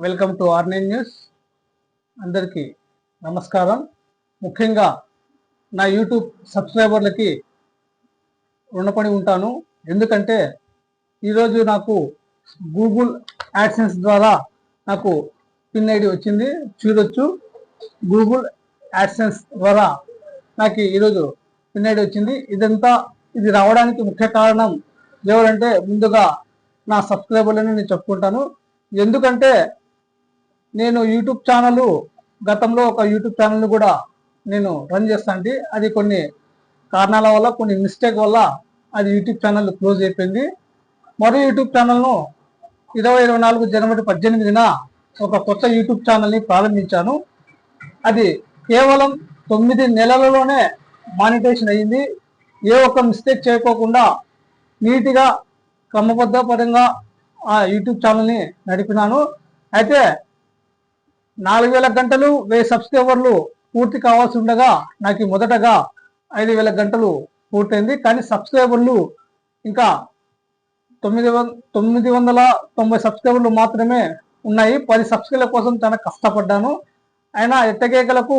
Welcome to ఆర్9 news. అందరికీ నమస్కారం. ముఖ్యంగా నా యూట్యూబ్ సబ్స్క్రైబర్లకి రుణపడి ఉంటాను. ఎందుకంటే ఈరోజు నాకు గూగుల్ యాడ్సెన్స్ ద్వారా నాకు పిన్ ఐడి వచ్చింది. చూడొచ్చు, గూగుల్ యాడ్సెన్స్ ద్వారా నాకు ఈరోజు పిన్ ఐడి వచ్చింది. ఇది రావడానికి ముఖ్య కారణం ఎవరంటే ముందుగా నా సబ్స్క్రైబర్లని నేను చెప్పుకుంటాను. ఎందుకంటే నేను యూట్యూబ్ ఛానల్ గతంలో ఒక యూట్యూబ్ ఛానల్ని కూడా నేను రన్ చేస్తాను. అది కొన్ని కారణాల వల్ల, కొన్ని మిస్టేక్ వల్ల అది యూట్యూబ్ ఛానల్ క్లోజ్ అయిపోయింది. మరో యూట్యూబ్ ఛానల్ను 2024 జనవరి 18న ఒక కొత్త యూట్యూబ్ ఛానల్ని ప్రారంభించాను. అది కేవలం 9 నెలలలోనే మానిటైజేషన్ అయ్యింది. ఏ ఒక్క మిస్టేక్ చేయకోకుండా నీట్గా క్రమబద్ధపరంగా ఆ యూట్యూబ్ ఛానల్ని నడిపినాను. అయితే 4000 గంటలు 1000 సబ్స్క్రైబర్లు పూర్తి కావాల్సి ఉండగా నాకు మొదటగా 5000 గంటలు పూర్తయింది. కానీ సబ్స్క్రైబర్లు ఇంకా 990 సబ్స్క్రైబర్లు మాత్రమే ఉన్నాయి. 10 సబ్స్క్రైబర్ల కోసం చాలా కష్టపడ్డాను. అయినా ఎట్టకేకలకు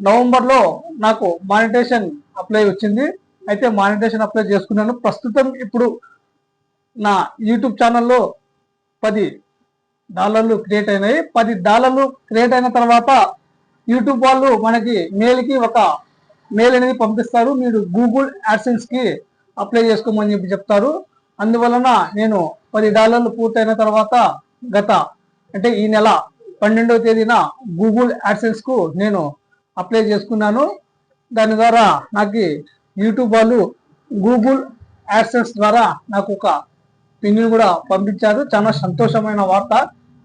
నవంబర్లో నాకు మానిటైజేషన్ అప్లై వచ్చింది. అయితే మానిటైజేషన్ అప్లై చేసుకున్నాను. ప్రస్తుతం ఇప్పుడు నా యూట్యూబ్ ఛానల్లో $10 క్రియేట్ అయినాయి. $10 క్రియేట్ అయిన తర్వాత యూట్యూబ్ వాళ్ళు మనకి మెయిల్కి ఒక మెయిల్ అనేది పంపిస్తారు. మీరు గూగుల్ యాడ్సెన్స్ కి అప్లై చేసుకోమని చెప్తారు. అందువలన నేను $10 పూర్తయిన తర్వాత అంటే ఈ నెల 12వ తేదీన గూగుల్ యాడ్సెన్స్ కు నేను అప్లై చేసుకున్నాను. దాని ద్వారా నాకు యూట్యూబ్ వాళ్ళు గూగుల్ యాడ్సెన్స్ ద్వారా నాకు ఒక పిన్ కూడా పంపించారు. చాలా సంతోషమైన వార్త.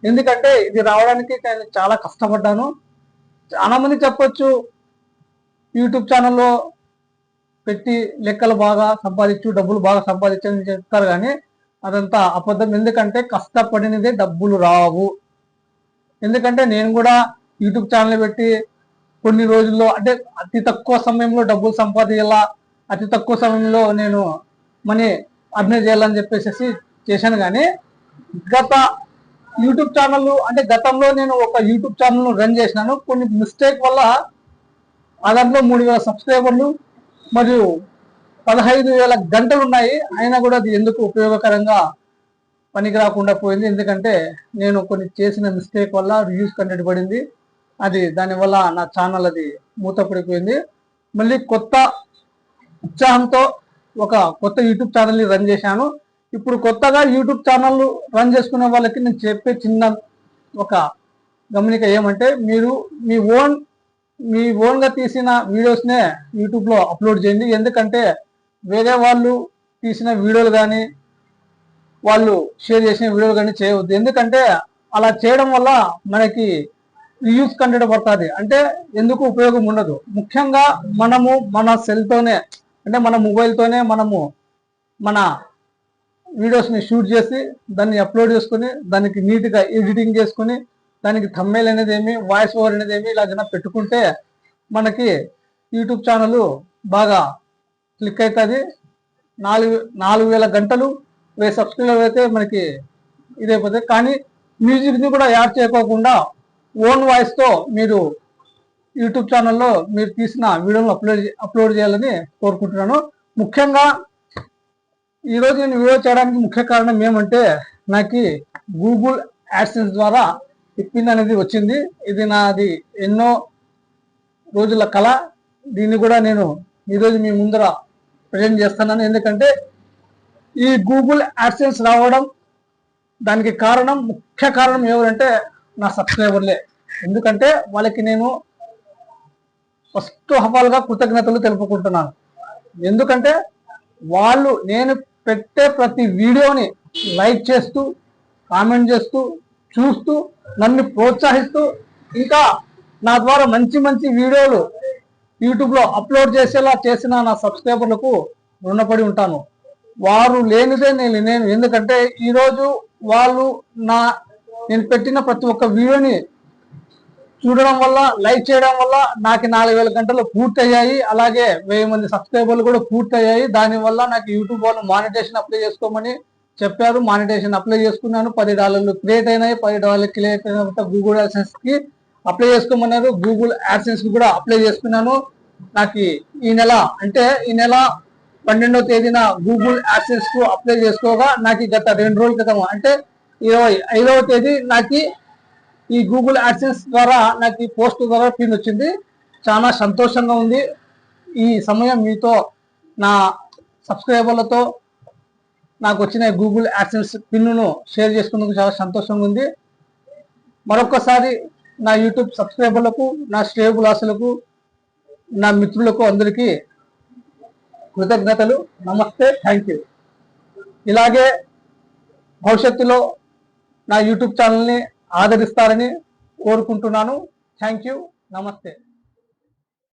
ఎందుకంటే ఇది రావడానికి నేను చాలా కష్టపడ్డాను. చాలా మంది చెప్పొచ్చు, యూట్యూబ్ ఛానల్లో పెట్టి లెక్కలు బాగా సంపాదించు, డబ్బులు బాగా సంపాదించని చెప్తారు. కానీ అదంతా అబద్ధం. ఎందుకంటే కష్టపడినదే డబ్బులు రావు. ఎందుకంటే నేను కూడా యూట్యూబ్ ఛానల్ పెట్టి కొన్ని రోజుల్లో, అంటే అతి తక్కువ సమయంలో డబ్బులు సంపాదించాలా, అతి తక్కువ సమయంలో నేను మనీ అర్న్ చేయాలని చెప్పేసి చేశాను. కానీ యూట్యూబ్ ఛానల్ అంటే గతంలో నేను ఒక యూట్యూబ్ ఛానల్ రన్ చేసినాను. కొన్ని మిస్టేక్ వల్ల ఆ దాంట్లో 3000 సబ్స్క్రైబర్లు మరియు 15,000 గంటలు ఉన్నాయి. అయినా కూడా అది ఎందుకు ఉపయోగకరంగా పనికి రాకుండా పోయింది. ఎందుకంటే నేను కొన్ని చేసిన మిస్టేక్ వల్ల వ్యూస్ కంటెంట్ పడింది. దానివల్ల నా ఛానల్ అది మూతపడిపోయింది. మళ్ళీ కొత్త ఉత్సాహంతో ఒక కొత్త యూట్యూబ్ ఛానల్ని రన్ చేశాను. ఇప్పుడు కొత్తగా యూట్యూబ్ ఛానల్ రన్ చేసుకునే వాళ్ళకి నేను చెప్పే చిన్న ఒక గమనిక ఏమంటే, మీరు మీ ఓన్గా తీసిన వీడియోస్నే యూట్యూబ్లో అప్లోడ్ చేయండి. ఎందుకంటే వేరే వాళ్ళు తీసిన వీడియోలు కానీ, వాళ్ళు షేర్ చేసిన వీడియోలు కానీ చేయవద్దు. ఎందుకంటే అలా చేయడం వల్ల మనకి రివ్యూస్ కంటెంట్ పడుతుంది. అంటే ఎందుకు ఉపయోగం ఉండదు. ముఖ్యంగా మనము మన సెల్తోనే, అంటే మన మొబైల్తోనే మనము మన వీడియోస్ని షూట్ చేసి దాన్ని అప్లోడ్ చేసుకుని, దానికి నీట్గా ఎడిటింగ్ చేసుకుని, దానికి థంబ్నెయిల్ అనేది ఏమి, వాయిస్ ఓవర్ అనేది ఏమి ఇలా పెట్టుకుంటే మనకి యూట్యూబ్ ఛానల్ బాగా క్లిక్ అవుతుంది. 4,000 గంటలు 1000 సబ్స్క్రైబర్ అయితే మనకి ఇదైపోతుంది. కానీ మ్యూజిక్ని కూడా యాడ్ చేయకోకుండా ఓన్ వాయిస్తో మీరు యూట్యూబ్ ఛానల్లో మీరు తీసిన వీడియోను అప్లోడ్ చేయాలని కోరుకుంటున్నాను. ముఖ్యంగా ఈరోజు నేను వీడియో చేయడానికి ముఖ్య కారణం ఏమంటే, నాకు గూగుల్ యాడ్సెన్స్ ద్వారా పిన్ అనేది వచ్చింది. ఇది నాది ఎన్నో రోజుల కళ. దీన్ని కూడా నేను ఈరోజు మీ ముందర ప్రజెంట్ చేస్తున్నాను. ఎందుకంటే ఈ గూగుల్ యాడ్సెన్స్ రావడం దానికి ముఖ్య కారణం ఎవరంటే నా సబ్స్క్రైబర్లే. ఎందుకంటే వాళ్ళకి నేను ఫస్ట్ ఆఫ్ ఆల్గా కృతజ్ఞతలు తెలుపుకుంటున్నాను. ఎందుకంటే వాళ్ళు నేను పెట్టే ప్రతి వీడియోని లైక్ చేస్తూ, కామెంట్ చేస్తూ, చూస్తూ, నన్ను ప్రోత్సహిస్తూ, ఇంకా నా ద్వారా మంచి మంచి వీడియోలు యూట్యూబ్లో అప్లోడ్ చేసేలా చేసిన నా సబ్స్క్రైబర్లకు రుణపడి ఉంటాను. వారు లేనిదే నేను. ఎందుకంటే ఈరోజు వాళ్ళు నేను పెట్టిన ప్రతి ఒక్క వీడియోని చూడడం వల్ల, లైక్ చేయడం వల్ల నాకు 4,000 గంటలు పూర్తయ్యాయి. అలాగే 1000 మంది సబ్స్క్రైబర్లు కూడా పూర్తయ్యాయి. దానివల్ల నాకు యూట్యూబ్ వాళ్ళు మానిటైజేషన్ అప్లై చేసుకోమని చెప్పారు. మానిటైజేషన్ అప్లై చేసుకున్నాను. $10 క్రియేట్ అయినాయి. $10 క్రియేట్ అయిన తర్వాత గూగుల్ యాడ్సెన్స్ కి అప్లై చేసుకోమన్నారు. గూగుల్ యాడ్సెన్స్ కి కూడా అప్లై చేసుకున్నాను. నాకు ఈ నెల అంటే ఈ నెల 12వ తేదీన గూగుల్ యాడ్సెన్స్ కు అప్లై చేసుకోగా నాకు గత 2 రోజుల క్రితం అంటే 25వ తేదీ నాకు ఈ గూగుల్ యాడ్సెన్స్ ద్వారా నాకు పోస్ట్ ద్వారా పిన్ వచ్చింది. చాలా సంతోషంగా ఉంది. ఈ సమయం మీతో నా సబ్స్క్రైబర్లతో నాకు వచ్చిన గూగుల్ యాడ్సెన్స్ పిన్ను షేర్ చేసుకున్నందుకు చాలా సంతోషంగా ఉంది. మరొకసారి నా యూట్యూబ్ సబ్స్క్రైబర్లకు, నా శ్రేయోభిలాషులకు, నా మిత్రులకు అందరికీ కృతజ్ఞతలు. నమస్తే, థ్యాంక్ యూ. ఇలాగే భవిష్యత్తులో నా యూట్యూబ్ ఛానల్ని ఆదరిస్తారని కోరుకుంటున్నాను. Thank you. నమస్తే.